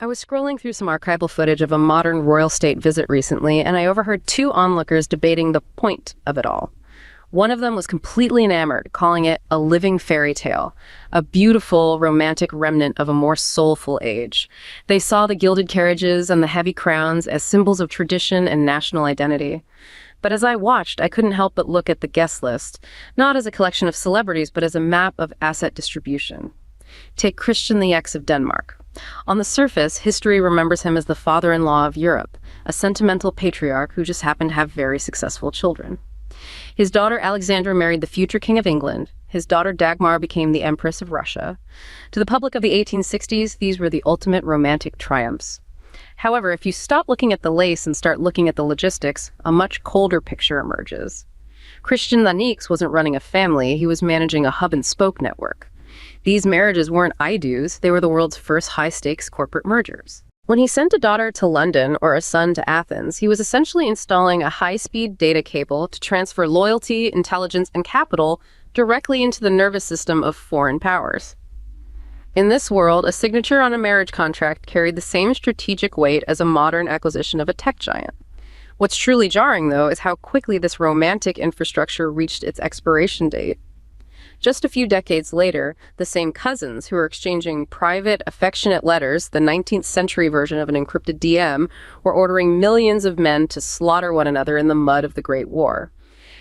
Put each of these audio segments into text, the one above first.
I was scrolling through some archival footage of a modern royal state visit recently, and I overheard two onlookers debating the point of it all. One of them was completely enamored, calling it a living fairy tale, a beautiful, romantic remnant of a more soulful age. They saw the gilded carriages and the heavy crowns as symbols of tradition and national identity. But as I watched, I couldn't help but look at the guest list, not as a collection of celebrities, but as a map of asset distribution. Take Christian the X of Denmark. On the surface, history remembers him as the father-in-law of Europe, a sentimental patriarch who just happened to have very successful children. His daughter Alexandra married the future king of England. His daughter Dagmar became the Empress of Russia. To the public of the 1860s, these were the ultimate romantic triumphs. However, if you stop looking at the lace and start looking at the logistics, a much colder picture emerges. Christian Danix wasn't running a family, he was managing a hub-and-spoke network. These marriages weren't I-do's, they were the world's first high-stakes corporate mergers. When he sent a daughter to London or a son to Athens, he was essentially installing a high-speed data cable to transfer loyalty, intelligence, and capital directly into the nervous system of foreign powers. In this world, a signature on a marriage contract carried the same strategic weight as a modern acquisition of a tech giant. What's truly jarring, though, is how quickly this romantic infrastructure reached its expiration date. Just a few decades later, the same cousins who were exchanging private, affectionate letters, the 19th century version of an encrypted DM, were ordering millions of men to slaughter one another in the mud of the Great War.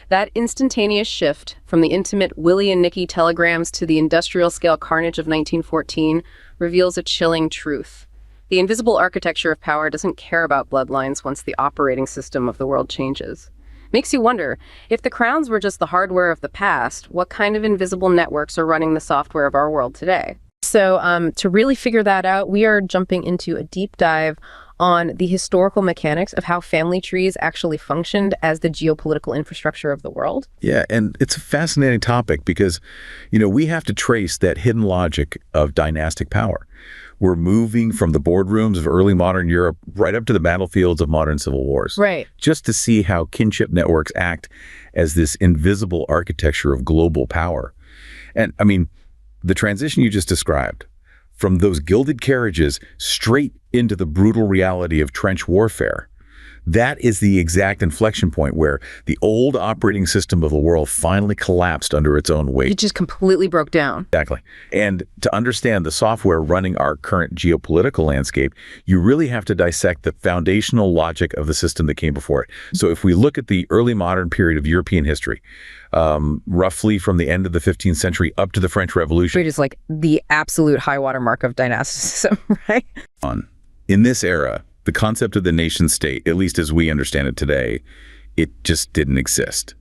That instantaneous shift from the intimate Willie and Nicky telegrams to the industrial-scale carnage of 1914 reveals a chilling truth. The invisible architecture of power doesn't care about bloodlines once the operating system of the world changes. Makes you wonder, if the crowns were just the hardware of the past, what kind of invisible networks are running the software of our world today? So to really figure that out, we are jumping into a deep dive on the historical mechanics of how family trees actually functioned as the geopolitical infrastructure of the world. Yeah, and it's a fascinating topic because, we have to trace that hidden logic of dynastic power. We're moving from the boardrooms of early modern Europe right up to the battlefields of modern civil wars. Right. Just to see how kinship networks act as this invisible architecture of global power. And the transition you just described, from those gilded carriages straight into the brutal reality of trench warfare, that is the exact inflection point where the old operating system of the world finally collapsed under its own weight. It just completely broke down. Exactly. And to understand the software running our current geopolitical landscape, you really have to dissect the foundational logic of the system that came before it. So if we look at the early modern period of European history, roughly from the end of the 15th century up to the French Revolution. Which is like the absolute high watermark of dynasticism, right? In this era, the concept of the nation state, at least as we understand it today, it just didn't exist.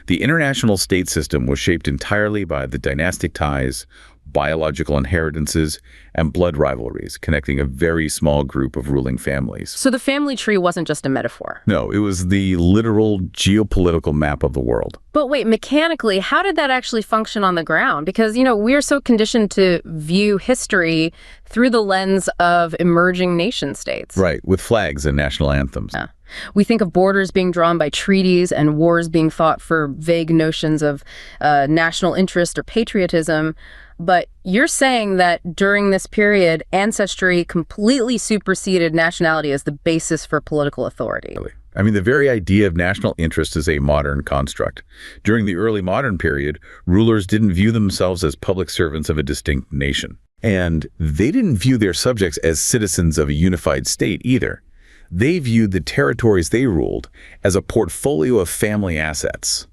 The international state system was shaped entirely by the dynastic ties, biological inheritances, and blood rivalries connecting a very small group of ruling families. So the family tree wasn't just a metaphor. No, it was the literal geopolitical map of the world. But wait, mechanically, how did that actually function on the ground? Because, we're so conditioned to view history through the lens of emerging nation states. Right, with flags and national anthems. Yeah. We think of borders being drawn by treaties and wars being fought for vague notions of national interest or patriotism. But you're saying that during this period, ancestry completely superseded nationality as the basis for political authority. The very idea of national interest is a modern construct. During the early modern period, rulers didn't view themselves as public servants of a distinct nation. And they didn't view their subjects as citizens of a unified state either. They viewed the territories they ruled as a portfolio of family assets.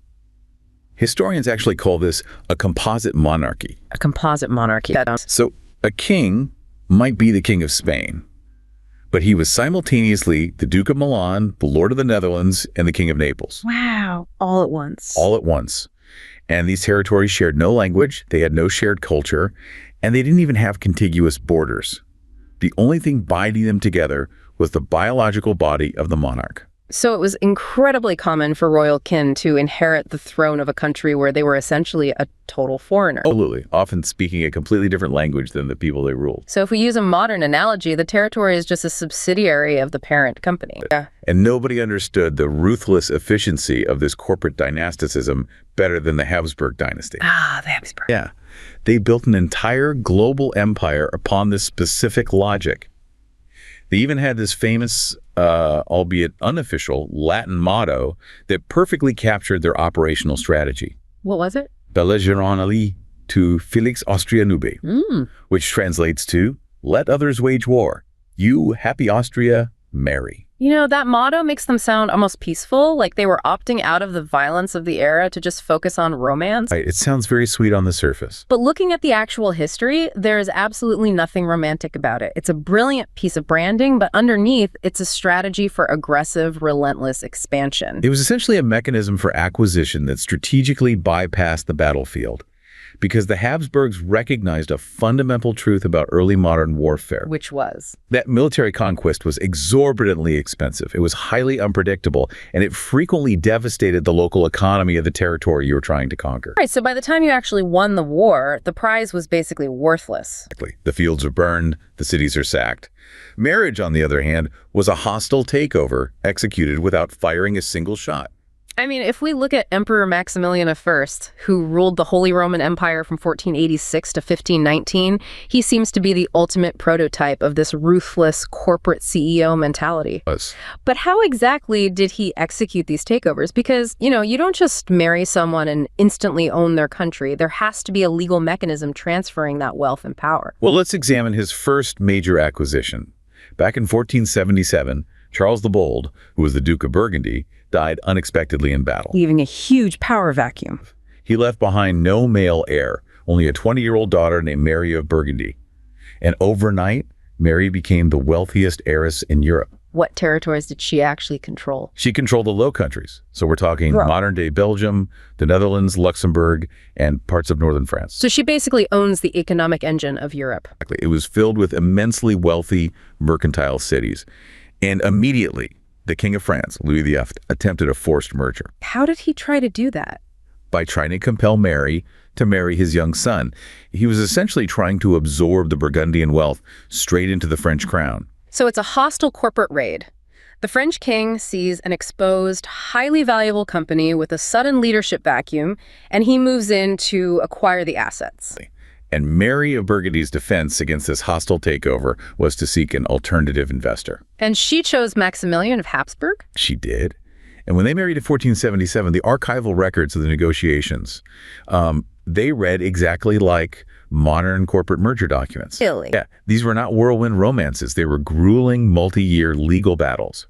Historians actually call this a composite monarchy. A composite monarchy. So a king might be the king of Spain, but he was simultaneously the Duke of Milan, the Lord of the Netherlands, and the King of Naples. Wow. All at once. All at once. And these territories shared no language, they had no shared culture, and they didn't even have contiguous borders. The only thing binding them together was the biological body of the monarch. So it was incredibly common for royal kin to inherit the throne of a country where they were essentially a total foreigner. Absolutely, often speaking a completely different language than the people they ruled. So if we use a modern analogy, the territory is just a subsidiary of the parent company. Yeah. And nobody understood the ruthless efficiency of this corporate dynasticism better than the Habsburg dynasty. Ah, the Habsburg. Yeah. They built an entire global empire upon this specific logic. They even had this famous, albeit unofficial, Latin motto that perfectly captured their operational strategy. What was it? Belligerant ali to Felix Austria nube, which translates to, let others wage war. You, happy Austria, marry. You know, that motto makes them sound almost peaceful, like they were opting out of the violence of the era to just focus on romance. Right, it sounds very sweet on the surface. But looking at the actual history, there is absolutely nothing romantic about it. It's a brilliant piece of branding, but underneath, it's a strategy for aggressive, relentless expansion. It was essentially a mechanism for acquisition that strategically bypassed the battlefield, because the Habsburgs recognized a fundamental truth about early modern warfare. Which was? That military conquest was exorbitantly expensive. It was highly unpredictable, and it frequently devastated the local economy of the territory you were trying to conquer. Right, so by the time you actually won the war, the prize was basically worthless. Exactly. The fields are burned, the cities are sacked. Marriage, on the other hand, was a hostile takeover executed without firing a single shot. I mean, if we look at Emperor Maximilian I, who ruled the Holy Roman Empire from 1486 to 1519, he seems to be the ultimate prototype of this ruthless corporate CEO mentality. But how exactly did he execute these takeovers? Because, you know, you don't just marry someone and instantly own their country. There has to be a legal mechanism transferring that wealth and power. Well, let's examine his first major acquisition. Back in 1477, Charles the Bold, who was the Duke of Burgundy, died unexpectedly in battle, leaving a huge power vacuum. He left behind no male heir, only a 20-year-old daughter named Mary of Burgundy. And overnight, Mary became the wealthiest heiress in Europe. What territories did she actually control? She controlled the Low Countries. So we're talking modern-day Belgium, the Netherlands, Luxembourg, and parts of northern France. So she basically owns the economic engine of Europe. Exactly. It was filled with immensely wealthy mercantile cities. And immediately, the King of France, Louis XI, attempted a forced merger. How did he try to do that? By trying to compel Mary to marry his young son. He was essentially trying to absorb the Burgundian wealth straight into the French crown. So it's a hostile corporate raid. The French king sees an exposed, highly valuable company with a sudden leadership vacuum, and he moves in to acquire the assets. And Mary of Burgundy's defense against this hostile takeover was to seek an alternative investor. And she chose Maximilian of Habsburg? She did. And when they married in 1477, the archival records of the negotiations, they read exactly like modern corporate merger documents. Really? Yeah, these were not whirlwind romances. They were grueling, multi-year legal battles.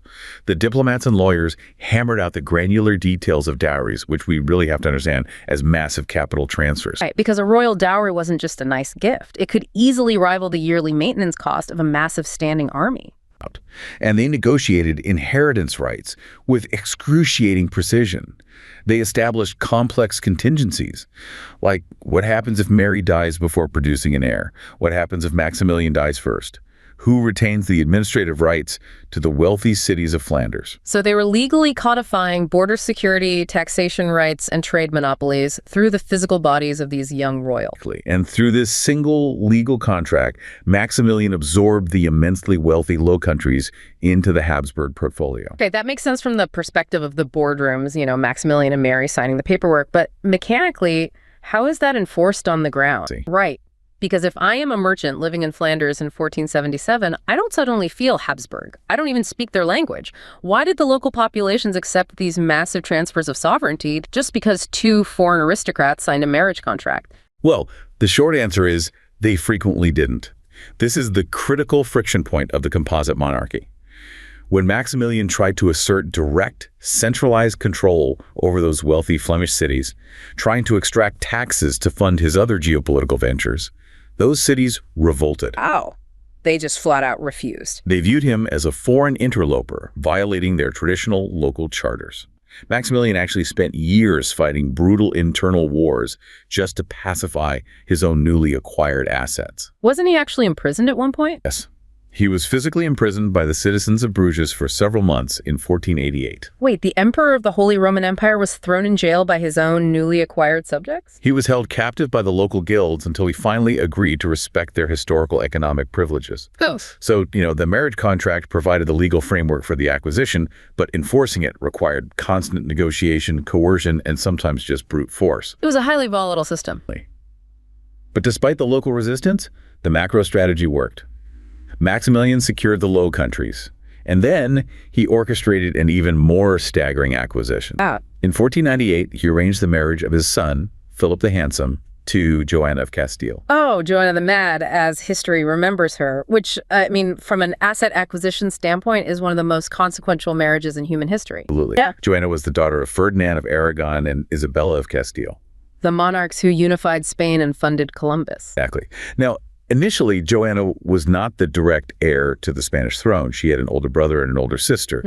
The diplomats and lawyers hammered out the granular details of dowries, which we really have to understand as massive capital transfers. Right, because a royal dowry wasn't just a nice gift. It could easily rival the yearly maintenance cost of a massive standing army. And they negotiated inheritance rights with excruciating precision. They established complex contingencies, like what happens if Mary dies before producing an heir? What happens if Maximilian dies first? Who retains the administrative rights to the wealthy cities of Flanders? So they were legally codifying border security, taxation rights, and trade monopolies through the physical bodies of these young royals. And through this single legal contract, Maximilian absorbed the immensely wealthy Low Countries into the Habsburg portfolio. Okay, that makes sense from the perspective of the boardrooms, you know, Maximilian and Mary signing the paperwork. But mechanically, how is that enforced on the ground? Right. Because if I am a merchant living in Flanders in 1477, I don't suddenly feel Habsburg. I don't even speak their language. Why did the local populations accept these massive transfers of sovereignty just because two foreign aristocrats signed a marriage contract? Well, the short answer is they frequently didn't. This is the critical friction point of the composite monarchy. When Maximilian tried to assert direct, centralized control over those wealthy Flemish cities, trying to extract taxes to fund his other geopolitical ventures, those cities revolted. Wow. They just flat out refused. They viewed him as a foreign interloper, violating their traditional local charters. Maximilian actually spent years fighting brutal internal wars just to pacify his own newly acquired assets. Wasn't he actually imprisoned at one point? Yes. He was physically imprisoned by the citizens of Bruges for several months in 1488. Wait, the emperor of the Holy Roman Empire was thrown in jail by his own newly acquired subjects? He was held captive by the local guilds until he finally agreed to respect their historical economic privileges. Oh. So, the marriage contract provided the legal framework for the acquisition, but enforcing it required constant negotiation, coercion, and sometimes just brute force. It was a highly volatile system. But despite the local resistance, the macro strategy worked. Maximilian secured the Low Countries, and then he orchestrated an even more staggering acquisition. In 1498, he arranged the marriage of his son, Philip the Handsome, to Joanna of Castile. Oh, Joanna the Mad, as history remembers her, which, I mean, from an asset acquisition standpoint, is one of the most consequential marriages in human history. Absolutely. Yeah. Joanna was the daughter of Ferdinand of Aragon and Isabella of Castile. The monarchs who unified Spain and funded Columbus. Exactly. Now, initially, Joanna was not the direct heir to the Spanish throne. She had an older brother and an older sister.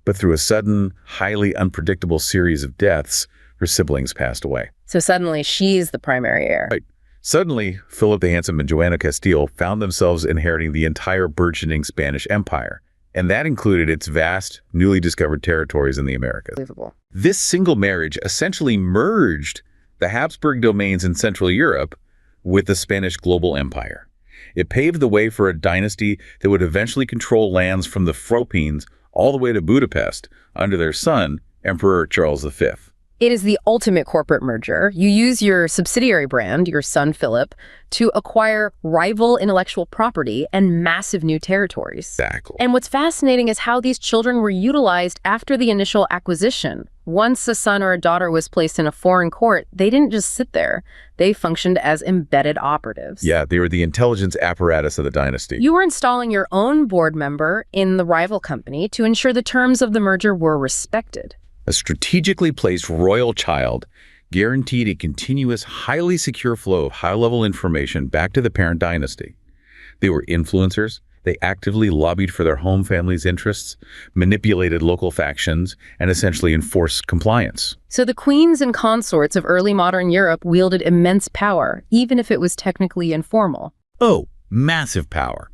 But through a sudden, highly unpredictable series of deaths, her siblings passed away. So suddenly, she's the primary heir. Right. Suddenly, Philip the Handsome and Joanna Castile found themselves inheriting the entire burgeoning Spanish Empire, and that included its vast, newly discovered territories in the Americas. Unbelievable. This single marriage essentially merged the Habsburg domains in Central Europe with the Spanish global empire. It paved the way for a dynasty that would eventually control lands from the Philippines all the way to Budapest under their son, Emperor Charles V. It is the ultimate corporate merger. You use your subsidiary brand, your son Philip, to acquire rival intellectual property and massive new territories. Exactly. And what's fascinating is how these children were utilized after the initial acquisition. Once a son or a daughter was placed in a foreign court, they didn't just sit there. They functioned as embedded operatives. Yeah, they were the intelligence apparatus of the dynasty. You were installing your own board member in the rival company to ensure the terms of the merger were respected. A strategically placed royal child guaranteed a continuous, highly secure flow of high-level information back to the parent dynasty. They were influencers. They actively lobbied for their home family's interests, manipulated local factions, and essentially enforced compliance. So the queens and consorts of early modern Europe wielded immense power, even if it was technically informal. Oh, massive power.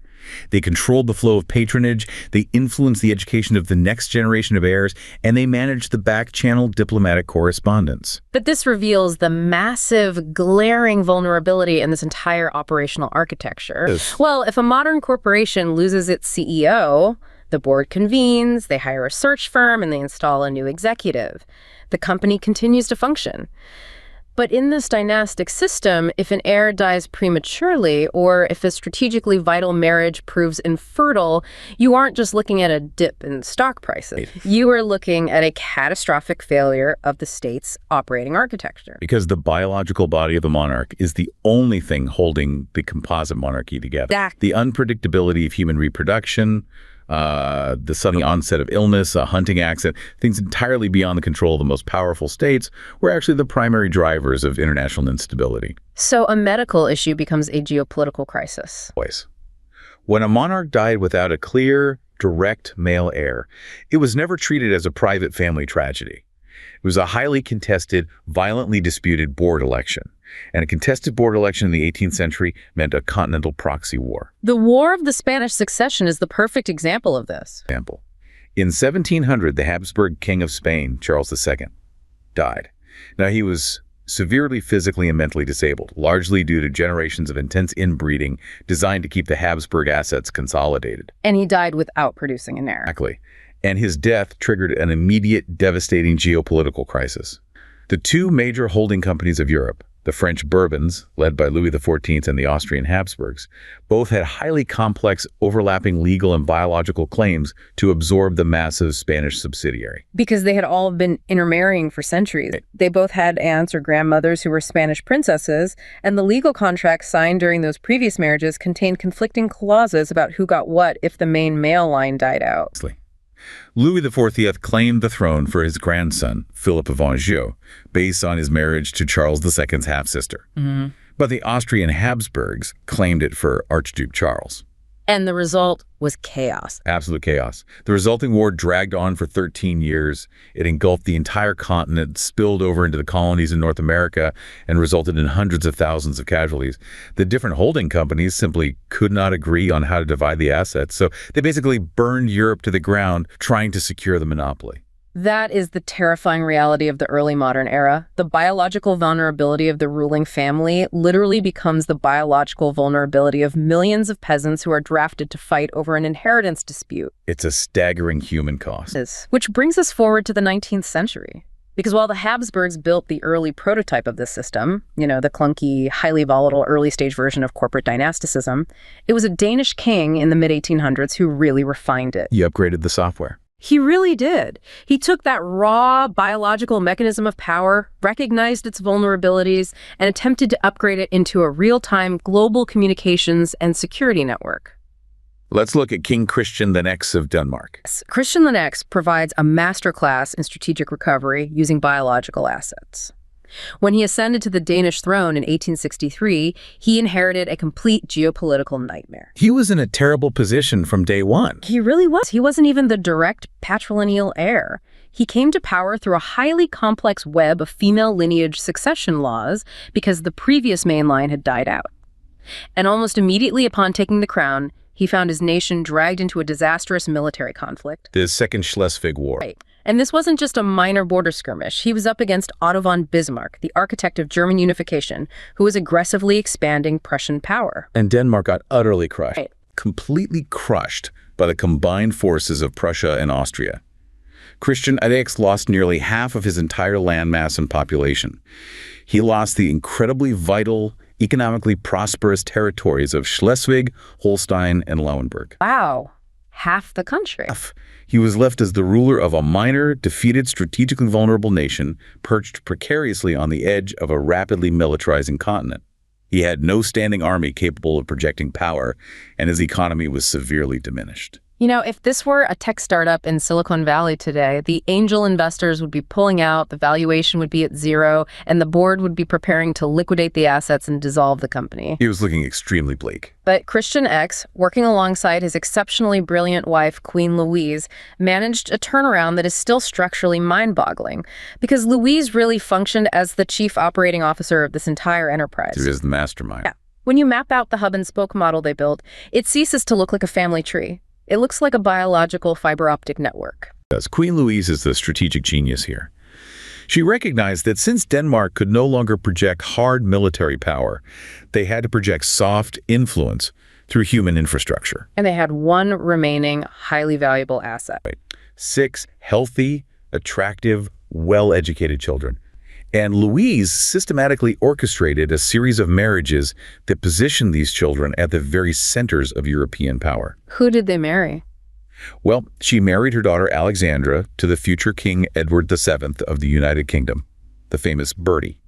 They controlled the flow of patronage, they influenced the education of the next generation of heirs, and they managed the back-channel diplomatic correspondence. But this reveals the massive, glaring vulnerability in this entire operational architecture. Yes. Well, if a modern corporation loses its CEO, the board convenes, they hire a search firm, and they install a new executive. The company continues to function. But in this dynastic system, if an heir dies prematurely or if a strategically vital marriage proves infertile, you aren't just looking at a dip in stock prices. You are looking at a catastrophic failure of the state's operating architecture. Because the biological body of the monarch is the only thing holding the composite monarchy together. Exactly. The unpredictability of human reproduction, the sudden onset of illness, a hunting accident, things entirely beyond the control of the most powerful states were actually the primary drivers of international instability. So a medical issue becomes a geopolitical crisis. Always. When a monarch died without a clear, direct male heir, it was never treated as a private family tragedy. It was a highly contested, violently disputed board election. And a contested board election in the 18th century meant a continental proxy war. The War of the Spanish Succession is the perfect example of this. In 1700, the Habsburg King of Spain, Charles II, died. Now, he was severely physically and mentally disabled, largely due to generations of intense inbreeding designed to keep the Habsburg assets consolidated. And he died without producing an heir. Exactly. And his death triggered an immediate, devastating geopolitical crisis. The two major holding companies of Europe, the French Bourbons, led by Louis XIV, and the Austrian Habsburgs, both had highly complex, overlapping legal and biological claims to absorb the massive Spanish subsidiary. Because they had all been intermarrying for centuries. They both had aunts or grandmothers who were Spanish princesses, and the legal contracts signed during those previous marriages contained conflicting clauses about who got what if the main male line died out. Louis XIV claimed the throne for his grandson, Philip of Anjou, based on his marriage to Charles II's half-sister. But the Austrian Habsburgs claimed it for Archduke Charles. And the result was chaos. Absolute chaos. The resulting war dragged on for 13 years. It engulfed the entire continent, spilled over into the colonies in North America, and resulted in hundreds of thousands of casualties. The different holding companies simply could not agree on how to divide the assets, so they basically burned Europe to the ground trying to secure the monopoly. That is the terrifying reality of the early modern era. The biological vulnerability of the ruling family literally becomes the biological vulnerability of millions of peasants who are drafted to fight over an inheritance dispute. It's a staggering human cost. Which brings us forward to the 19th century. Because while the Habsburgs built the early prototype of this system, the clunky, highly volatile early-stage version of corporate dynasticism, it was a Danish king in the mid-1800s who really refined it. He upgraded the software. He really did. He took that raw biological mechanism of power, recognized its vulnerabilities, and attempted to upgrade it into a real-time global communications and security network. Let's look at King Christian the Next of Denmark. Christian the Next provides a masterclass in strategic recovery using biological assets. When he ascended to the Danish throne in 1863, he inherited a complete geopolitical nightmare. He was in a terrible position from day one. He really was. He wasn't even the direct patrilineal heir. He came to power through a highly complex web of female lineage succession laws because the previous main line had died out. And almost immediately upon taking the crown, he found his nation dragged into a disastrous military conflict. The Second Schleswig War. Right. And this wasn't just a minor border skirmish. He was up against Otto von Bismarck, the architect of German unification, who was aggressively expanding Prussian power. And Denmark got utterly crushed. Right. Completely crushed by the combined forces of Prussia and Austria. Christian the Next lost nearly half of his entire landmass and population. He lost the incredibly vital, economically prosperous territories of Schleswig, Holstein, and Lauenburg. Wow. Half the country. He was left as the ruler of a minor, defeated, strategically vulnerable nation perched precariously on the edge of a rapidly militarizing continent. He had no standing army capable of projecting power, and his economy was severely diminished. If this were a tech startup in Silicon Valley today, the angel investors would be pulling out, the valuation would be at zero, and the board would be preparing to liquidate the assets and dissolve the company. He was looking extremely bleak. But Christian X, working alongside his exceptionally brilliant wife, Queen Louise, managed a turnaround that is still structurally mind-boggling, because Louise really functioned as the chief operating officer of this entire enterprise. He was the mastermind. Yeah. When you map out the hub-and-spoke model they built, it ceases to look like a family tree. It looks like a biological fiber-optic network. Queen Louise is the strategic genius here. She recognized that since Denmark could no longer project hard military power, they had to project soft influence through human infrastructure. And they had one remaining highly valuable asset. Right. 6 healthy, attractive, well-educated children. And Louise systematically orchestrated a series of marriages that positioned these children at the very centers of European power. Who did they marry? Well, she married her daughter Alexandra to the future King Edward VII of the United Kingdom, the famous Bertie.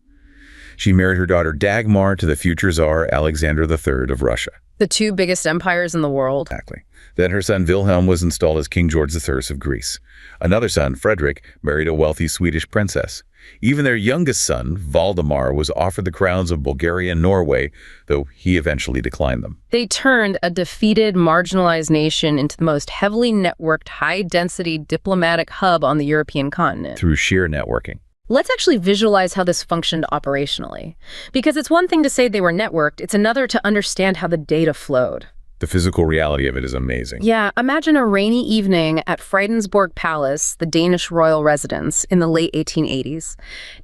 She married her daughter Dagmar to the future Tsar Alexander III of Russia. The 2 biggest empires in the world. Exactly. Then her son Wilhelm was installed as King George III of Greece. Another son, Frederick, married a wealthy Swedish princess. Even their youngest son, Valdemar, was offered the crowns of Bulgaria and Norway, though he eventually declined them. They turned a defeated, marginalized nation into the most heavily networked, high-density diplomatic hub on the European continent. Through sheer networking. Let's actually visualize how this functioned operationally. Because it's one thing to say they were networked, it's another to understand how the data flowed. The physical reality of it is amazing. Yeah, imagine a rainy evening at Fredensborg Palace, the Danish royal residence, in the late 1880s.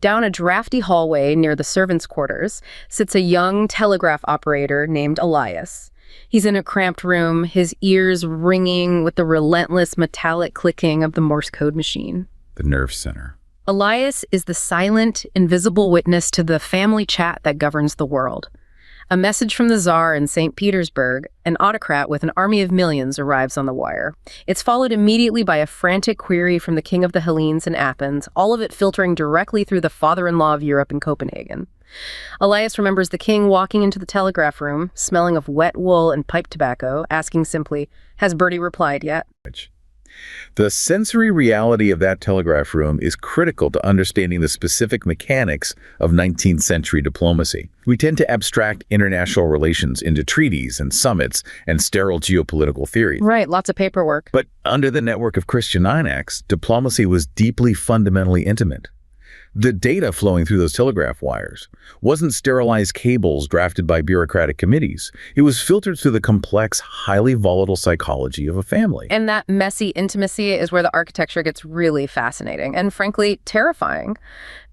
Down a drafty hallway near the servants' quarters sits a young telegraph operator named Elias. He's in a cramped room, his ears ringing with the relentless metallic clicking of the Morse code machine. The nerve center. Elias is the silent, invisible witness to the family chat that governs the world. A message from the Tsar in St. Petersburg, an autocrat with an army of millions, arrives on the wire. It's followed immediately by a frantic query from the King of the Hellenes in Athens, all of it filtering directly through the father-in-law of Europe in Copenhagen. Elias remembers the king walking into the telegraph room, smelling of wet wool and pipe tobacco, asking simply, "Has Bertie replied yet?" The sensory reality of that telegraph room is critical to understanding the specific mechanics of 19th century diplomacy. We tend to abstract international relations into treaties and summits and sterile geopolitical theories. Right, lots of paperwork. But under the network of Christian IX, diplomacy was deeply fundamentally intimate. The data flowing through those telegraph wires wasn't sterilized cables drafted by bureaucratic committees. It was filtered through the complex, highly volatile psychology of a family. And that messy intimacy is where the architecture gets really fascinating and, frankly, terrifying.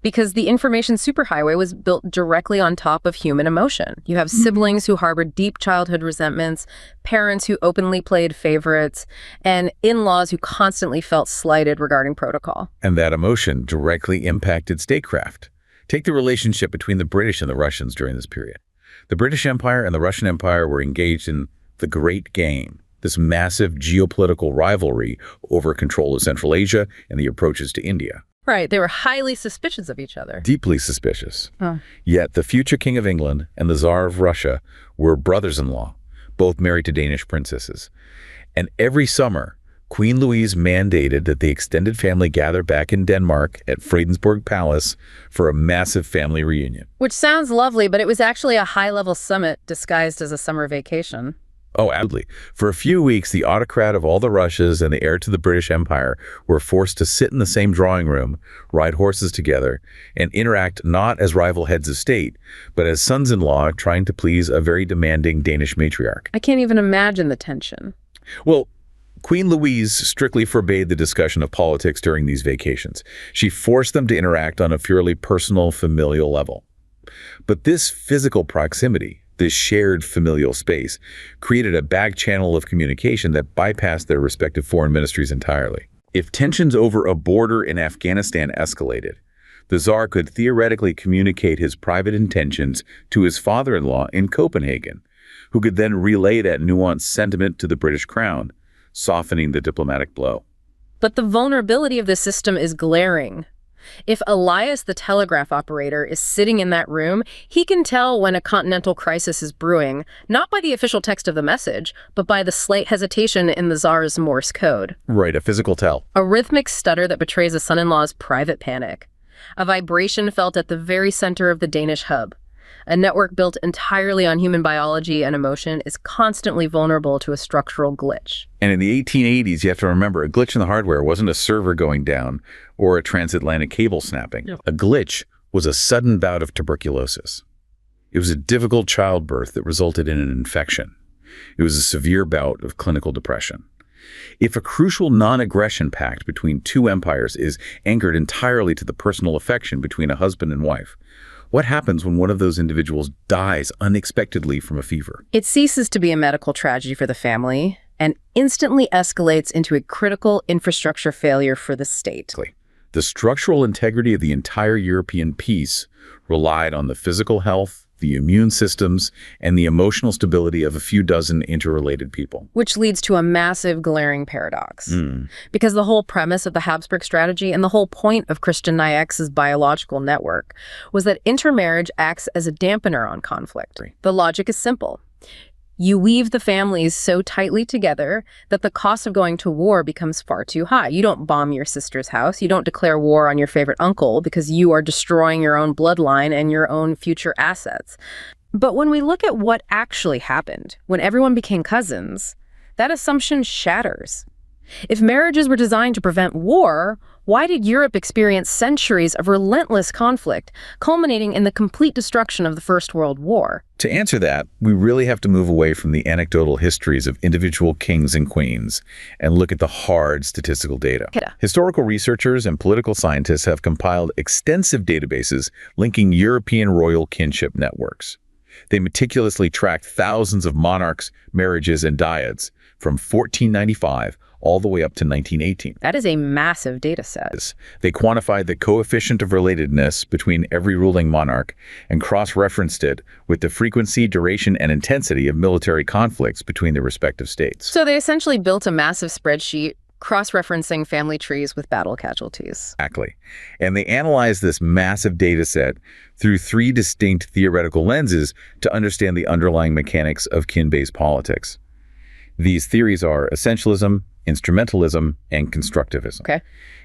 because the information superhighway was built directly on top of human emotion. You have siblings who harbored deep childhood resentments, parents who openly played favorites, and in-laws who constantly felt slighted regarding protocol. And that emotion directly impacted statecraft. Take the relationship between the British and the Russians during this period. The British Empire and the Russian Empire were engaged in the Great Game, this massive geopolitical rivalry over control of Central Asia and the approaches to India. Right, they were highly suspicious of each other. Deeply suspicious. Yet the future King of England and the Tsar of Russia were brothers-in-law, both married to Danish princesses. And every summer, Queen Louise mandated that the extended family gather back in Denmark at Fredensborg Palace for a massive family reunion. Which sounds lovely, but it was actually a high-level summit disguised as a summer vacation. Oh, absolutely. For a few weeks, the autocrat of all the Russias and the heir to the British Empire were forced to sit in the same drawing room, ride horses together, and interact not as rival heads of state, but as sons-in-law trying to please a very demanding Danish matriarch. I can't even imagine the tension. Well, Queen Louise strictly forbade the discussion of politics during these vacations. She forced them to interact on a purely personal, familial level. But this physical proximity, this shared familial space, created a back channel of communication that bypassed their respective foreign ministries entirely. If tensions over a border in Afghanistan escalated, the Tsar could theoretically communicate his private intentions to his father-in-law in Copenhagen, who could then relay that nuanced sentiment to the British crown, softening the diplomatic blow. But the vulnerability of the system is glaring. If Elias, the telegraph operator, is sitting in that room, he can tell when a continental crisis is brewing, not by the official text of the message, but by the slight hesitation in the Tsar's Morse code. Right, a physical tell. A rhythmic stutter that betrays a son-in-law's private panic. A vibration felt at the very center of the Danish Hub. A network built entirely on human biology and emotion is constantly vulnerable to a structural glitch. And in the 1880s, you have to remember, a glitch in the hardware wasn't a server going down or a transatlantic cable snapping. Yep. A glitch was a sudden bout of tuberculosis. It was a difficult childbirth that resulted in an infection. It was a severe bout of clinical depression. If a crucial non-aggression pact between two empires is anchored entirely to the personal affection between a husband and wife, what happens when one of those individuals dies unexpectedly from a fever? It ceases to be a medical tragedy for the family and instantly escalates into a critical infrastructure failure for the state. The structural integrity of the entire European peace relied on the physical health, the immune systems, and the emotional stability of a few dozen interrelated people. Which leads to a massive, glaring paradox. Because the whole premise of the Habsburg strategy and the whole point of Christian IX's biological network was that intermarriage acts as a dampener on conflict. The logic is simple. You weave the families so tightly together that the cost of going to war becomes far too high. You don't bomb your sister's house. You don't declare war on your favorite uncle because you are destroying your own bloodline and your own future assets. But when we look at what actually happened, when everyone became cousins, that assumption shatters. If marriages were designed to prevent war, why did Europe experience centuries of relentless conflict, culminating in the complete destruction of the First World War? To answer that, we really have to move away from the anecdotal histories of individual kings and queens and look at the hard statistical data. Historical researchers and political scientists have compiled extensive databases linking European royal kinship networks. They meticulously tracked thousands of monarchs, marriages, and dyads from 1495 all the way up to 1918. That is a massive data set. They quantified the coefficient of relatedness between every ruling monarch and cross-referenced it with the frequency, duration, and intensity of military conflicts between the respective states. So they essentially built a massive spreadsheet cross-referencing family trees with battle casualties. Exactly. And they analyzed this massive data set through three distinct theoretical lenses to understand the underlying mechanics of kin-based politics. These theories are essentialism, instrumentalism, and constructivism.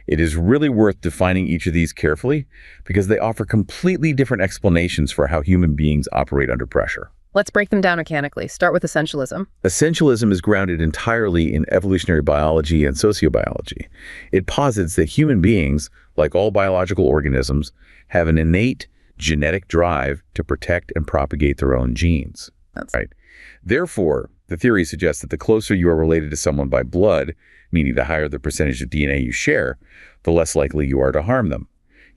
It is really worth defining each of these carefully because they offer completely different explanations for how human beings operate under pressure. Let's break them down mechanically. Start with essentialism. Essentialism is grounded entirely in evolutionary biology and sociobiology. It posits that human beings, like all biological organisms, have an innate genetic drive to protect and propagate their own genes. That's right. Therefore, the theory suggests that the closer you are related to someone by blood, meaning the higher the percentage of DNA you share, the less likely you are to harm them.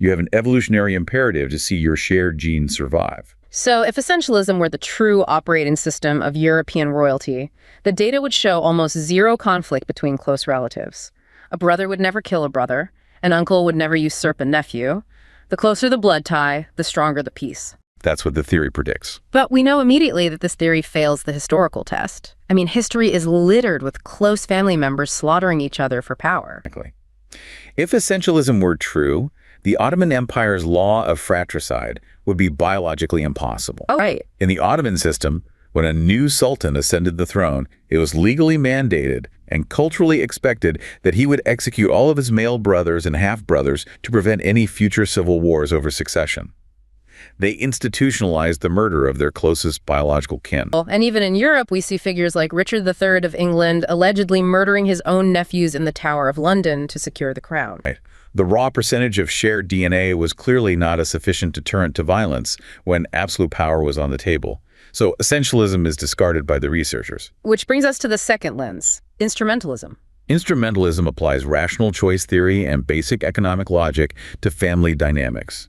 You have an evolutionary imperative to see your shared genes survive. So if essentialism were the true operating system of European royalty, the data would show almost zero conflict between close relatives. A brother would never kill a brother. An uncle would never usurp a nephew. The closer the blood tie, the stronger the peace. That's what the theory predicts. But we know immediately that this theory fails the historical test. I mean, history is littered with close family members slaughtering each other for power. Exactly. If essentialism were true, the Ottoman Empire's law of fratricide would be biologically impossible. Oh, right. In the Ottoman system, when a new sultan ascended the throne, it was legally mandated and culturally expected that he would execute all of his male brothers and half-brothers to prevent any future civil wars over succession. They institutionalized the murder of their closest biological kin. And even in Europe, we see figures like Richard III of England allegedly murdering his own nephews in the Tower of London to secure the crown. Right. The raw percentage of shared DNA was clearly not a sufficient deterrent to violence when absolute power was on the table. So essentialism is discarded by the researchers. Which brings us to the second lens, instrumentalism. Instrumentalism applies rational choice theory and basic economic logic to family dynamics.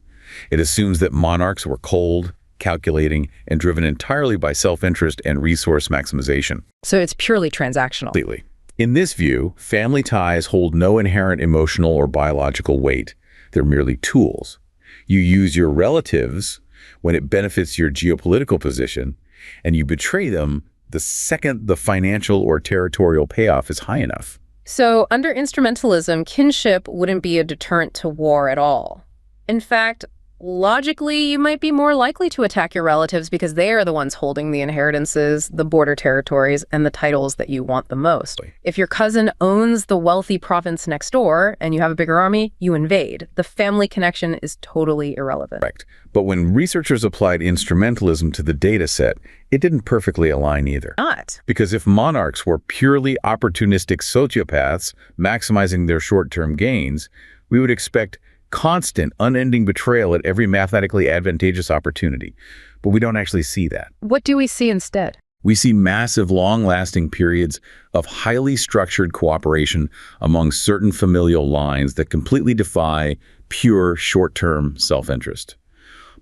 It assumes that monarchs were cold, calculating, and driven entirely by self-interest and resource maximization. So it's purely transactional. Completely. In this view, family ties hold no inherent emotional or biological weight. They're merely tools. You use your relatives when it benefits your geopolitical position, and you betray them the second the financial or territorial payoff is high enough. So under instrumentalism, kinship wouldn't be a deterrent to war at all. In fact, logically, you might be more likely to attack your relatives because they are the ones holding the inheritances, the border territories, and the titles that you want the most. If your cousin owns the wealthy province next door and you have a bigger army, you invade. The family connection is totally irrelevant. Correct. But when researchers applied instrumentalism to the data set, it didn't perfectly align either. Not. Because if monarchs were purely opportunistic sociopaths maximizing their short-term gains, we would expect constant, unending betrayal at every mathematically advantageous opportunity. But we don't actually see that. What do we see instead? We see massive, long-lasting periods of highly structured cooperation among certain familial lines that completely defy pure, short-term self-interest.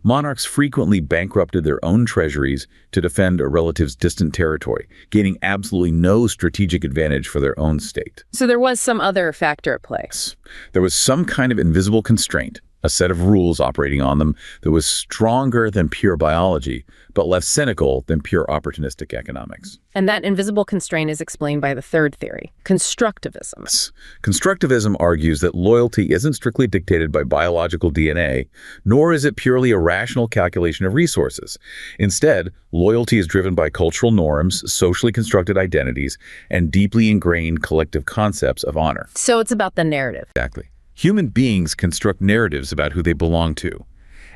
Monarchs frequently bankrupted their own treasuries to defend a relative's distant territory, gaining absolutely no strategic advantage for their own state. So there was some other factor at play. Yes. There was some kind of invisible constraint, a set of rules operating on them that was stronger than pure biology, but less cynical than pure opportunistic economics. And that invisible constraint is explained by the third theory, constructivism. Yes. Constructivism argues that loyalty isn't strictly dictated by biological DNA, nor is it purely a rational calculation of resources. Instead, loyalty is driven by cultural norms, socially constructed identities, and deeply ingrained collective concepts of honor. So it's about the narrative. Exactly. Human beings construct narratives about who they belong to,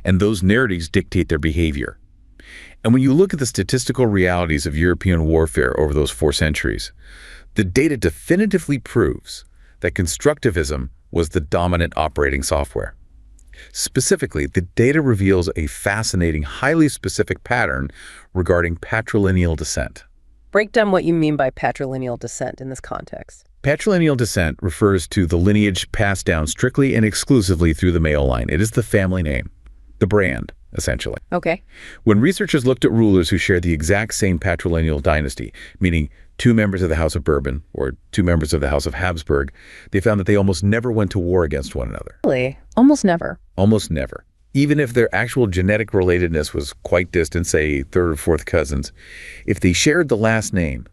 and those narratives dictate their behavior. And when you look at the statistical realities of European warfare over those 4 centuries, the data definitively proves that constructivism was the dominant operating software. Specifically, the data reveals a fascinating, highly specific pattern regarding patrilineal descent. Break down what you mean by patrilineal descent in this context. Patrilineal descent refers to the lineage passed down strictly and exclusively through the male line. It is the family name, the brand, essentially. Okay. When researchers looked at rulers who shared the exact same patrilineal dynasty, meaning 2 members of the House of Bourbon or 2 members of the House of Habsburg, they found that they almost never went to war against one another. Really? Almost never. Almost never. Even if their actual genetic relatedness was quite distant, say 3rd or 4th cousins, if they shared the last name,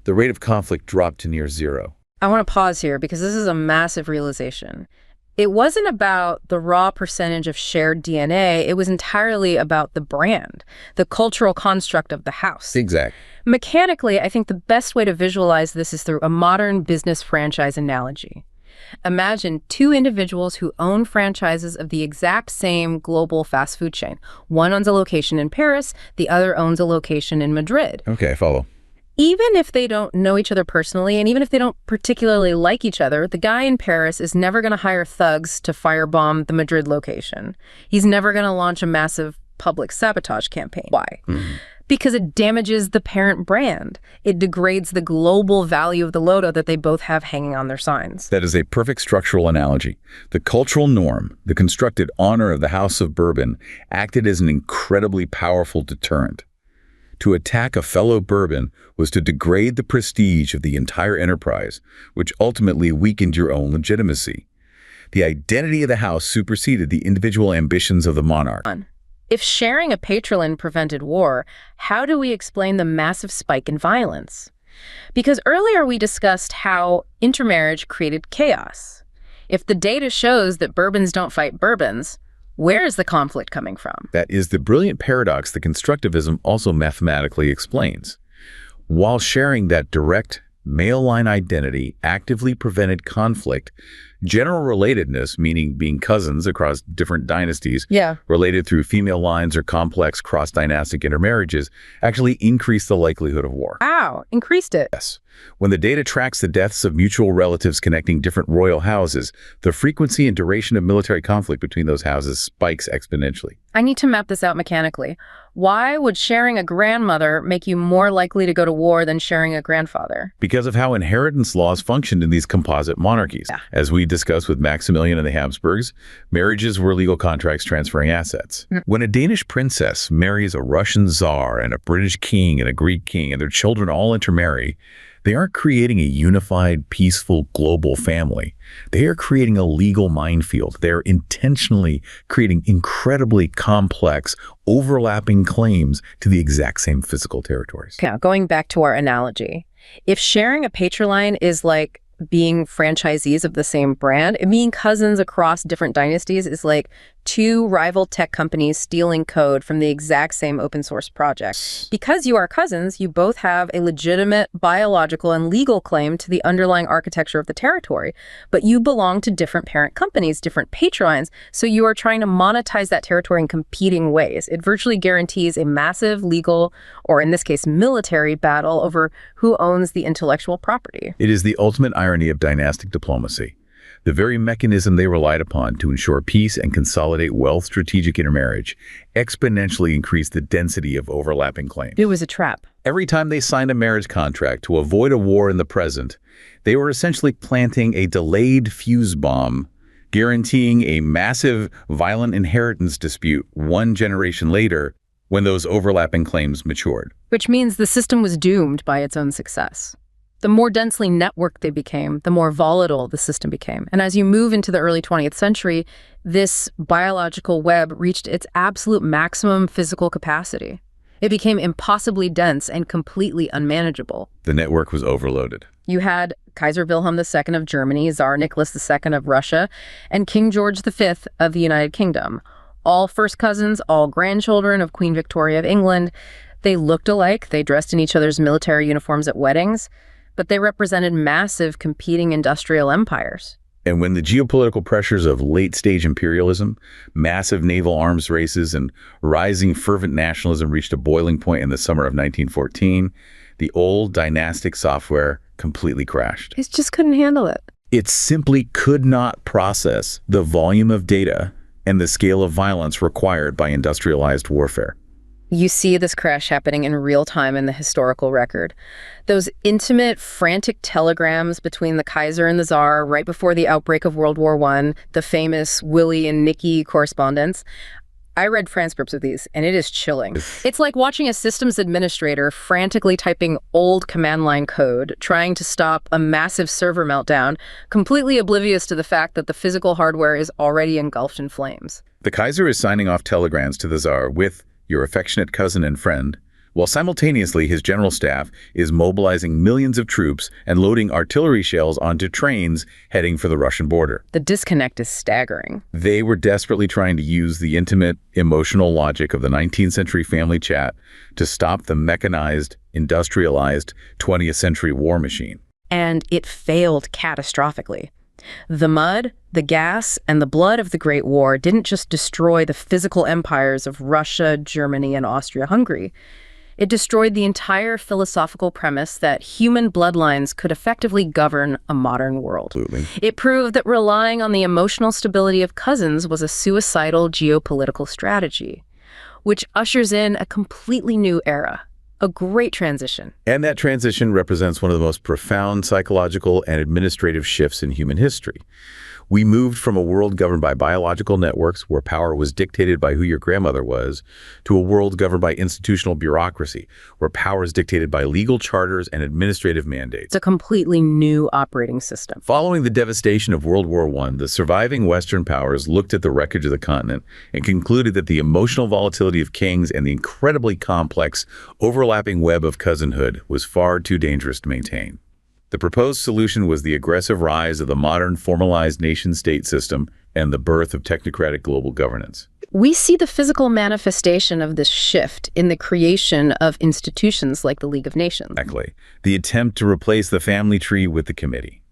the rate of conflict dropped to near 0. I want to pause here because this is a massive realization. It wasn't about the raw percentage of shared DNA. It was entirely about the brand, the cultural construct of the house. Exactly. Mechanically, I think the best way to visualize this is through a modern business franchise analogy. Imagine 2 individuals who own franchises of the exact same global fast food chain. One owns a location in Paris, the other owns a location in Madrid. Okay, I follow. Even if they don't know each other personally, and even if they don't particularly like each other, the guy in Paris is never going to hire thugs to firebomb the Madrid location. He's never going to launch a massive public sabotage campaign. Why? Because it damages the parent brand. It degrades the global value of the logo that they both have hanging on their signs. That is a perfect structural analogy. The cultural norm, the constructed honor of the House of Bourbon, acted as an incredibly powerful deterrent. To attack a fellow Bourbon was to degrade the prestige of the entire enterprise, which ultimately weakened your own legitimacy. The identity of the house superseded the individual ambitions of the monarch. If sharing a patrilineal prevented war, how do we explain the massive spike in violence? Because earlier we discussed how intermarriage created chaos. If the data shows that Bourbons don't fight Bourbons, where is the conflict coming from? That is the brilliant paradox that constructivism also mathematically explains. While sharing that direct male line identity actively prevented conflict, general relatedness, meaning being cousins across different dynasties, related through female lines or complex cross-dynastic intermarriages, actually increased the likelihood of war. Wow, increased it. Yes. When the data tracks the deaths of mutual relatives connecting different royal houses, the frequency and duration of military conflict between those houses spikes exponentially. I need to map this out mechanically. Why would sharing a grandmother make you more likely to go to war than sharing a grandfather? Because of how inheritance laws functioned in these composite monarchies. As we discussed with Maximilian and the Habsburgs, marriages were legal contracts transferring assets. When a Danish princess marries a Russian czar and a British king and a Greek king and their children all intermarry, they aren't creating a unified, peaceful, global family. They are creating a legal minefield. They're intentionally creating incredibly complex, overlapping claims to the exact same physical territories. Now, going back to our analogy, if sharing a patriline is like being franchisees of the same brand, being cousins across different dynasties is like two rival tech companies stealing code from the exact same open source project. Because you are cousins, you both have a legitimate biological and legal claim to the underlying architecture of the territory, but you belong to different parent companies, different patrilines, so you are trying to monetize that territory in competing ways. It virtually guarantees a massive legal, or in this case, military battle over who owns the intellectual property. It is the ultimate irony of dynastic diplomacy. The very mechanism they relied upon to ensure peace and consolidate wealth strategic intermarriage exponentially increased the density of overlapping claims. It was a trap. Every time they signed a marriage contract to avoid a war in the present, they were essentially planting a delayed fuse bomb, guaranteeing a massive violent inheritance dispute one generation later when those overlapping claims matured. Which means the system was doomed by its own success. The more densely networked they became, the more volatile the system became. And as you move into the early 20th century, this biological web reached its absolute maximum physical capacity. It became impossibly dense and completely unmanageable. The network was overloaded. You had Kaiser Wilhelm II of Germany, Tsar Nicholas II of Russia, and King George V of the United Kingdom. All first cousins, all grandchildren of Queen Victoria of England. They looked alike. They dressed in each other's military uniforms at weddings, but they represented massive competing industrial empires. And when the geopolitical pressures of late-stage imperialism, massive naval arms races, and rising fervent nationalism reached a boiling point in the summer of 1914, the old dynastic software completely crashed. It just couldn't handle it. It simply could not process the volume of data and the scale of violence required by industrialized warfare. You see this crash happening in real time in the historical record. Those intimate, frantic telegrams between the Kaiser and the Tsar right before the outbreak of World War I, the famous Willie and Nicky correspondence. I read transcripts of these, and it is chilling. It's like watching a systems administrator frantically typing old command line code, trying to stop a massive server meltdown, completely oblivious to the fact that the physical hardware is already engulfed in flames. The Kaiser is signing off telegrams to the Tsar with "your affectionate cousin and friend," while simultaneously his general staff is mobilizing millions of troops and loading artillery shells onto trains heading for the Russian border. The disconnect is staggering. They were desperately trying to use the intimate, emotional logic of the 19th century family chat to stop the mechanized, industrialized 20th century war machine. And it failed catastrophically. The mud, the gas, and the blood of the Great War didn't just destroy the physical empires of Russia, Germany, and Austria-Hungary. It destroyed the entire philosophical premise that human bloodlines could effectively govern a modern world. Absolutely. It proved that relying on the emotional stability of cousins was a suicidal geopolitical strategy. which ushers in a completely new era. A great transition. And that transition represents one of the most profound psychological and administrative shifts in human history. We moved from a world governed by biological networks where power was dictated by who your grandmother was, to a world governed by institutional bureaucracy where power is dictated by legal charters and administrative mandates. It's a completely new operating system. Following the devastation of World War I, the surviving Western powers looked at the wreckage of the continent and concluded that the emotional volatility of kings and the incredibly complex, overlapping web of cousinhood was far too dangerous to maintain. The proposed solution was the aggressive rise of the modern formalized nation-state system and the birth of technocratic global governance. We see the physical manifestation of this shift in the creation of institutions like the League of Nations. Exactly. The attempt to replace the family tree with the committee,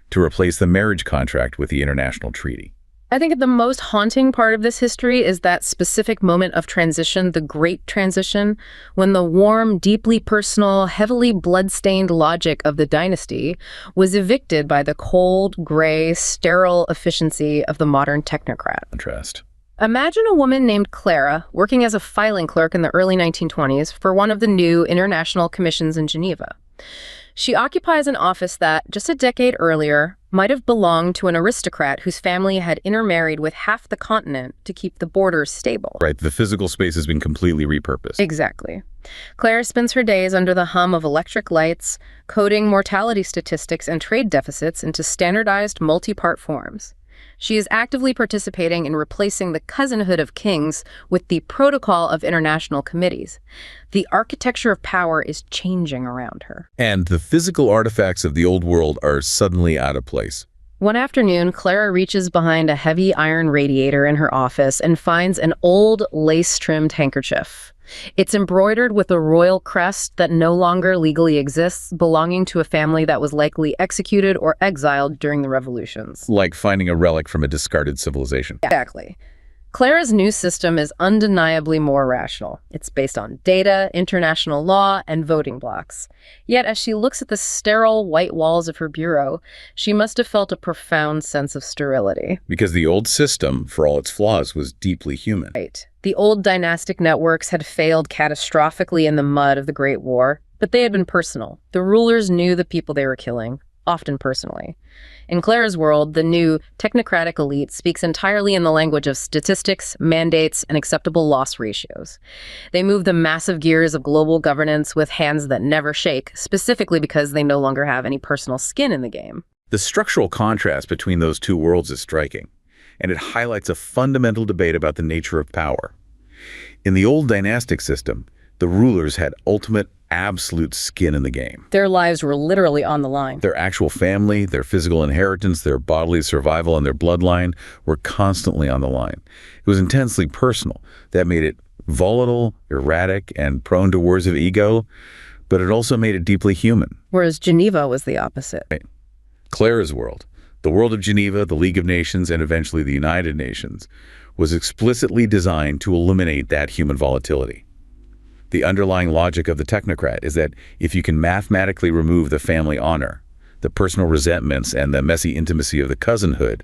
to replace the marriage contract with the international treaty. I think the most haunting part of this history is that specific moment of transition, the Great Transition, when the warm, deeply personal, heavily blood-stained logic of the dynasty was evicted by the cold, gray, sterile efficiency of the modern technocrat. Contrast. Imagine a woman named Clara working as a filing clerk in the early 1920s for one of the new international commissions in Geneva. She occupies an office that, just a decade earlier, might have belonged to an aristocrat whose family had intermarried with half the continent to keep the borders stable. Right, the physical space has been completely repurposed. Exactly. Claire spends her days under the hum of electric lights, coding mortality statistics and trade deficits into standardized multi-part forms. She is actively participating in replacing the cousinhood of kings with the protocol of international committees. The architecture of power is changing around her. And the physical artifacts of the old world are suddenly out of place. One afternoon, Clara reaches behind a heavy iron radiator in her office and finds an old lace-trimmed handkerchief. It's embroidered with a royal crest that no longer legally exists, belonging to a family that was likely executed or exiled during the revolutions. Like finding a relic from a discarded civilization. Exactly. Clara's new system is undeniably more rational. It's based on data, international law, and voting blocks. Yet, as she looks at the sterile white walls of her bureau, she must have felt a profound sense of sterility. Because the old system, for all its flaws, was deeply human. Right. The old dynastic networks had failed catastrophically in the mud of the Great War, but they had been personal. The rulers knew the people they were killing, often personally. In Clara's world, the new technocratic elite speaks entirely in the language of statistics, mandates, and acceptable loss ratios. They move the massive gears of global governance with hands that never shake, specifically because they no longer have any personal skin in the game. The structural contrast between those two worlds is striking, and it highlights a fundamental debate about the nature of power. In the old dynastic system, the rulers had ultimate, absolute skin in the game. Their lives were literally on the line. Their actual family, their physical inheritance, their bodily survival, and their bloodline were constantly on the line. It was intensely personal. That made it volatile, erratic, and prone to wars of ego, but it also made it deeply human. Whereas Geneva was the opposite. Right. Clara's world, the world of Geneva, the League of Nations, and eventually the United Nations, was explicitly designed to eliminate that human volatility. The underlying logic of the technocrat is that if you can mathematically remove the family honor, the personal resentments, and the messy intimacy of the cousinhood,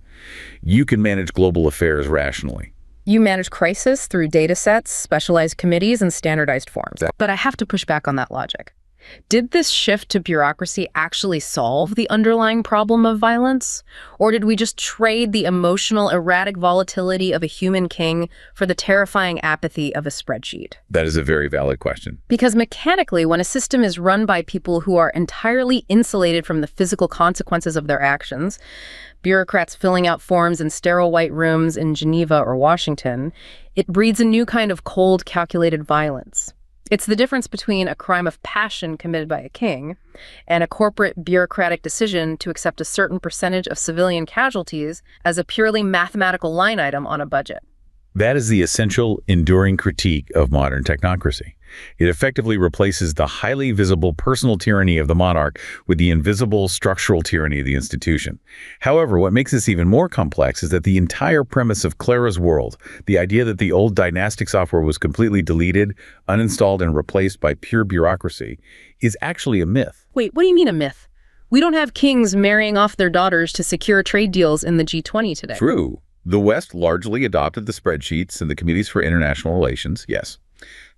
you can manage global affairs rationally. You manage crisis through data sets, specialized committees, and standardized forms. But I have to push back on that logic. Did this shift to bureaucracy actually solve the underlying problem of violence? Or did we just trade the emotional, erratic volatility of a human king for the terrifying apathy of a spreadsheet? That is a very valid question. Because mechanically, when a system is run by people who are entirely insulated from the physical consequences of their actions, bureaucrats filling out forms in sterile white rooms in Geneva or Washington, it breeds a new kind of cold, calculated violence. It's the difference between a crime of passion committed by a king and a corporate bureaucratic decision to accept a certain percentage of civilian casualties as a purely mathematical line item on a budget. That is the essential, enduring critique of modern technocracy. It effectively replaces the highly visible personal tyranny of the monarch with the invisible structural tyranny of the institution. However, what makes this even more complex is that the entire premise of Clara's world, the idea that the old dynastic software was completely deleted, uninstalled, and replaced by pure bureaucracy, is actually a myth. Wait, what do you mean a myth? We don't have kings marrying off their daughters to secure trade deals in the G20 today. True. The West largely adopted the spreadsheets and the committees for international relations, yes.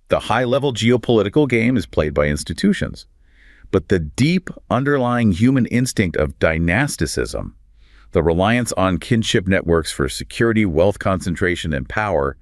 The high-level geopolitical game is played by institutions. But the deep underlying human instinct of dynasticism, the reliance on kinship networks for security, wealth concentration, and power,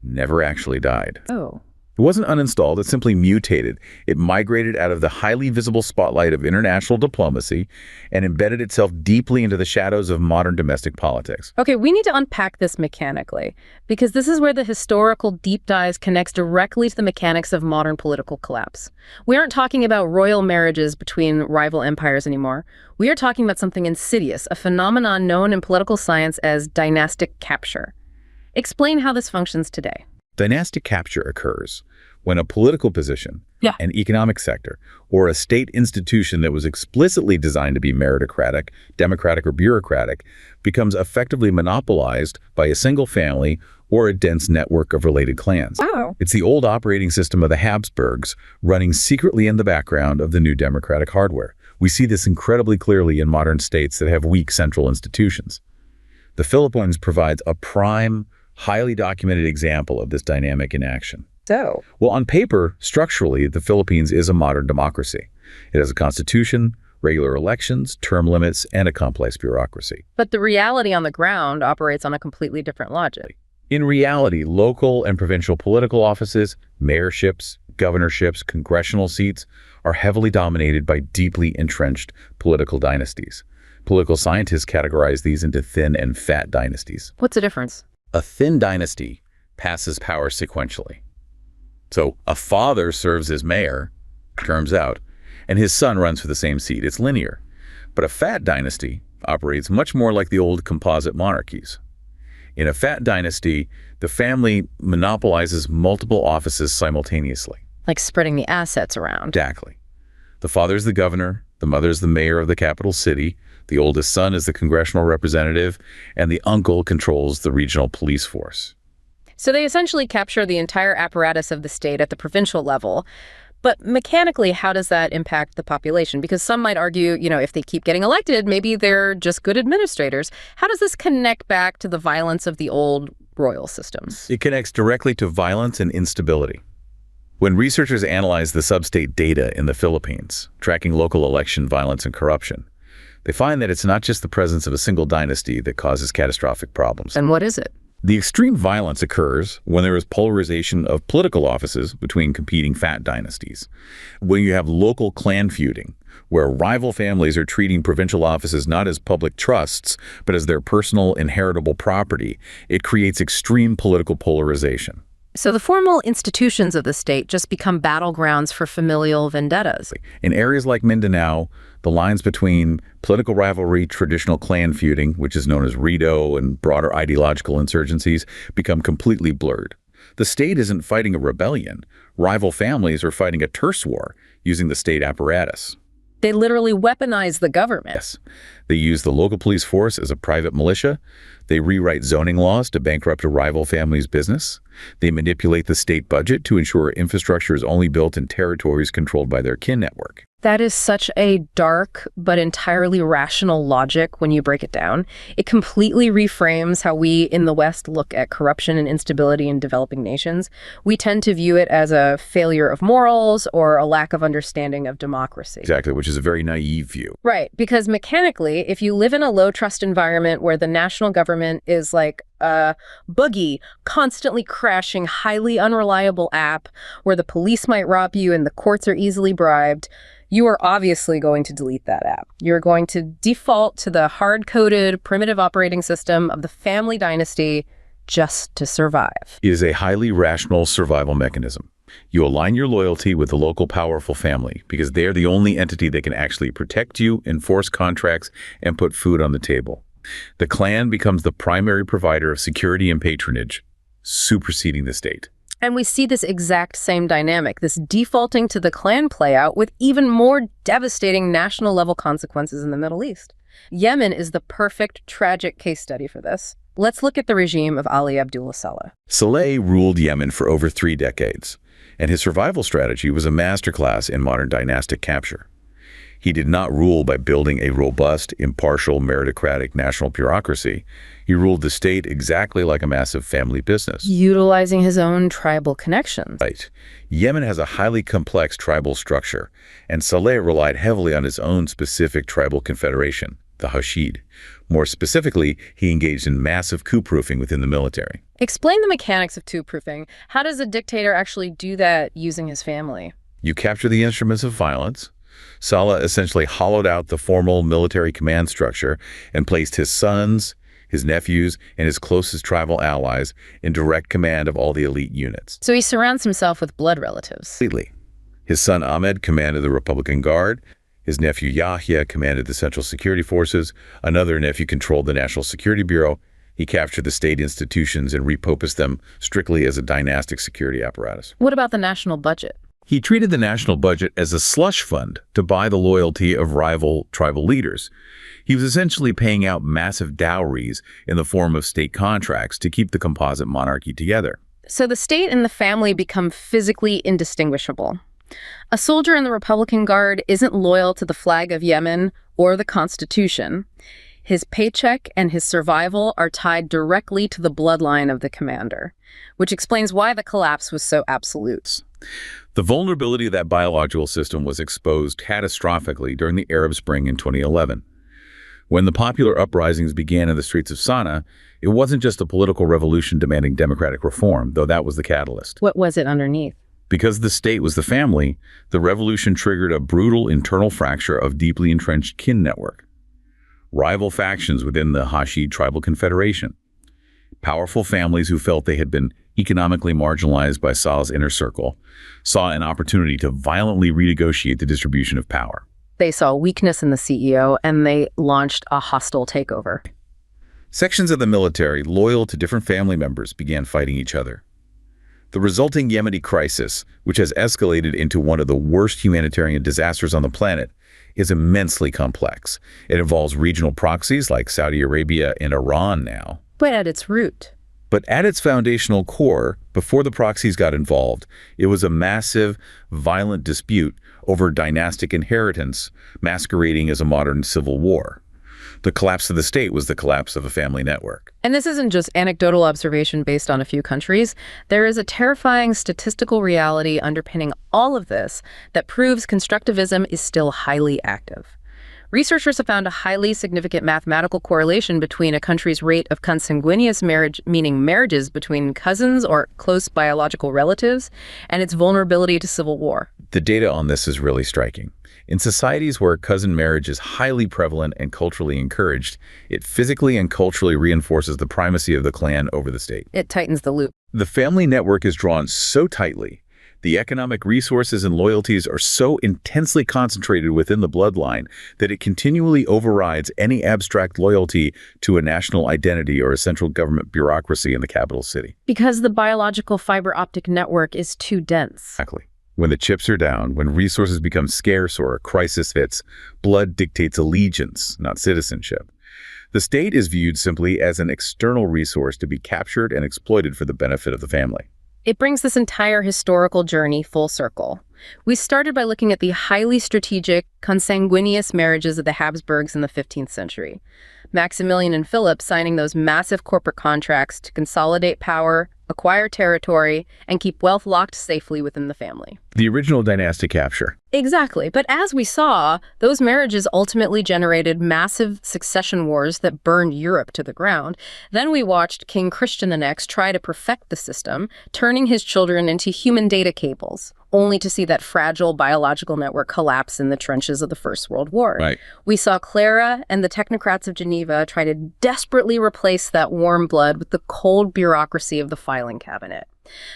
never actually died. Oh. It wasn't uninstalled, it simply mutated. It migrated out of the highly visible spotlight of international diplomacy and embedded itself deeply into the shadows of modern domestic politics. Okay, we need to unpack this mechanically, because this is where the historical deep dive connects directly to the mechanics of modern political collapse. We aren't talking about royal marriages between rival empires anymore. We are talking about something insidious, a phenomenon known in political science as dynastic capture. Explain how this functions today. Dynastic capture occurs when a political position, an economic sector, or a state institution that was explicitly designed to be meritocratic, democratic, or bureaucratic becomes effectively monopolized by a single family or a dense network of related clans. Wow. It's the old operating system of the Habsburgs running secretly in the background of the new democratic hardware. We see this incredibly clearly in modern states that have weak central institutions. The Philippines provides a prime, highly documented example of this dynamic in action. So? Well, on paper, structurally, the Philippines is a modern democracy. It has a constitution, regular elections, term limits, and a complex bureaucracy. But the reality on the ground operates on a completely different logic. In reality, local and provincial political offices, mayorships, governorships, congressional seats are heavily dominated by deeply entrenched political dynasties. Political scientists categorize these into thin and fat dynasties. What's the difference? A thin dynasty passes power sequentially. So a father serves as mayor, terms out, and his son runs for the same seat. It's linear. But a fat dynasty operates much more like the old composite monarchies. In a fat dynasty, the family monopolizes multiple offices simultaneously. Like spreading the assets around. Exactly. The father is the governor, the mother is the mayor of the capital city, the oldest son is the congressional representative, and the uncle controls the regional police force. So they essentially capture the entire apparatus of the state at the provincial level. But mechanically, how does that impact the population? Because some might argue, if they keep getting elected, maybe they're just good administrators. How does this connect back to the violence of the old royal systems? It connects directly to violence and instability. When researchers analyze the sub-state data in the Philippines, tracking local election violence and corruption, they find that it's not just the presence of a single dynasty that causes catastrophic problems. And what is it? The extreme violence occurs when there is polarization of political offices between competing fat dynasties. When you have local clan feuding, where rival families are treating provincial offices not as public trusts, but as their personal inheritable property, it creates extreme political polarization. So the formal institutions of the state just become battlegrounds for familial vendettas. In areas like Mindanao, the lines between political rivalry, traditional clan feuding, which is known as Rido, and broader ideological insurgencies become completely blurred. The state isn't fighting a rebellion. Rival families are fighting a turf war using the state apparatus. They literally weaponize the government. Yes. They use the local police force as a private militia. They rewrite zoning laws to bankrupt a rival family's business. They manipulate the state budget to ensure infrastructure is only built in territories controlled by their kin network. That is such a dark but entirely rational logic when you break it down. It completely reframes how we in the West look at corruption and instability in developing nations. We tend to view it as a failure of morals or a lack of understanding of democracy. Exactly, which is a very naive view. Right, because mechanically, if you live in a low-trust environment where the national government is like a buggy, constantly crashing, highly unreliable app, where the police might rob you and the courts are easily bribed, you are obviously going to delete that app. You're going to default to the hard-coded, primitive operating system of the family dynasty just to survive. It is a highly rational survival mechanism. You align your loyalty with the local powerful family because they are the only entity that can actually protect you, enforce contracts, and put food on the table. The clan becomes the primary provider of security and patronage, superseding the state. And we see this exact same dynamic, this defaulting to the clan play out with even more devastating national level consequences in the Middle East. Yemen is the perfect tragic case study for this. Let's look at the regime of Ali Abdullah Saleh. Saleh ruled Yemen for over 3 decades, and his survival strategy was a masterclass in modern dynastic capture. He did not rule by building a robust, impartial, meritocratic national bureaucracy. He ruled the state exactly like a massive family business. Utilizing his own tribal connections. Right. Yemen has a highly complex tribal structure, and Saleh relied heavily on his own specific tribal confederation, the Hashid. More specifically, he engaged in massive coup-proofing within the military. Explain the mechanics of coup-proofing. How does a dictator actually do that using his family? You capture the instruments of violence. Saleh essentially hollowed out the formal military command structure and placed his sons, his nephews, and his closest tribal allies in direct command of all the elite units. So he surrounds himself with blood relatives. Completely. His son Ahmed commanded the Republican Guard. His nephew Yahya commanded the Central Security Forces. Another nephew controlled the National Security Bureau. He captured the state institutions and repurposed them strictly as a dynastic security apparatus. What about the national budget? He treated the national budget as a slush fund to buy the loyalty of rival tribal leaders. He was essentially paying out massive dowries in the form of state contracts to keep the composite monarchy together. So the state and the family become physically indistinguishable. A soldier in the Republican Guard isn't loyal to the flag of Yemen or the Constitution. His paycheck and his survival are tied directly to the bloodline of the commander, which explains why the collapse was so absolute. The vulnerability of that biological system was exposed catastrophically during the Arab Spring in 2011. When the popular uprisings began in the streets of Sana'a, it wasn't just a political revolution demanding democratic reform, though that was the catalyst. What was it underneath? Because the state was the family, the revolution triggered a brutal internal fracture of deeply entrenched kin network. Rival factions within the Hashid tribal confederation. Powerful families who felt they had been economically marginalized by Saleh's inner circle saw an opportunity to violently renegotiate the distribution of power. They saw weakness in the CEO and they launched a hostile takeover. Sections of the military loyal to different family members began fighting each other. The resulting Yemeni crisis, which has escalated into one of the worst humanitarian disasters on the planet, is immensely complex. It involves regional proxies like Saudi Arabia and Iran now. But at its root. But at its foundational core, before the proxies got involved, it was a massive, violent dispute over dynastic inheritance masquerading as a modern civil war. The collapse of the state was the collapse of a family network. And this isn't just anecdotal observation based on a few countries. There is a terrifying statistical reality underpinning all of this that proves constructivism is still highly active. Researchers have found a highly significant mathematical correlation between a country's rate of consanguineous marriage, meaning marriages between cousins or close biological relatives, and its vulnerability to civil war. The data on this is really striking. In societies where cousin marriage is highly prevalent and culturally encouraged, it physically and culturally reinforces the primacy of the clan over the state. It tightens the loop. The family network is drawn so tightly, the economic resources and loyalties are so intensely concentrated within the bloodline that it continually overrides any abstract loyalty to a national identity or a central government bureaucracy in the capital city. Because the biological fiber-optic network is too dense. Exactly. When the chips are down, when resources become scarce or a crisis hits, blood dictates allegiance, not citizenship. The state is viewed simply as an external resource to be captured and exploited for the benefit of the family. It brings this entire historical journey full circle. We started by looking at the highly strategic, consanguineous marriages of the Habsburgs in the 15th century. Maximilian and Philip signing those massive corporate contracts to consolidate power, acquire territory, and keep wealth locked safely within the family. The original dynastic capture. Exactly. But as we saw, those marriages ultimately generated massive succession wars that burned Europe to the ground. Then we watched King Christian the Next try to perfect the system, turning his children into human data cables, only to see that fragile biological network collapse in the trenches of the First World War. Right. We saw Clara and the technocrats of Geneva try to desperately replace that warm blood with the cold bureaucracy of the filing cabinet.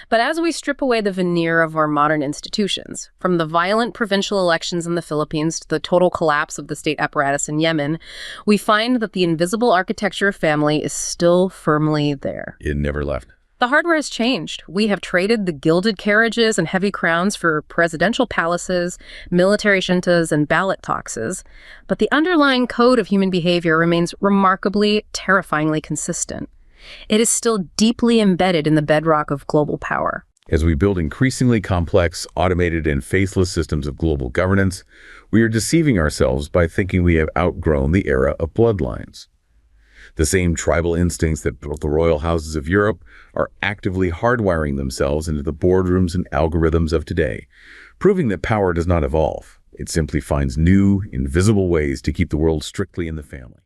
But as we strip away the veneer of our modern institutions, from the violent provincial elections in the Philippines to the total collapse of the state apparatus in Yemen, we find that the invisible architecture of family is still firmly there. It never left. The hardware has changed. We have traded the gilded carriages and heavy crowns for presidential palaces, military juntas, and ballot taxes. But the underlying code of human behavior remains remarkably, terrifyingly consistent. It is still deeply embedded in the bedrock of global power. As we build increasingly complex, automated, and faithless systems of global governance, we are deceiving ourselves by thinking we have outgrown the era of bloodlines. The same tribal instincts that built the royal houses of Europe are actively hardwiring themselves into the boardrooms and algorithms of today, proving that power does not evolve. It simply finds new, invisible ways to keep the world strictly in the family.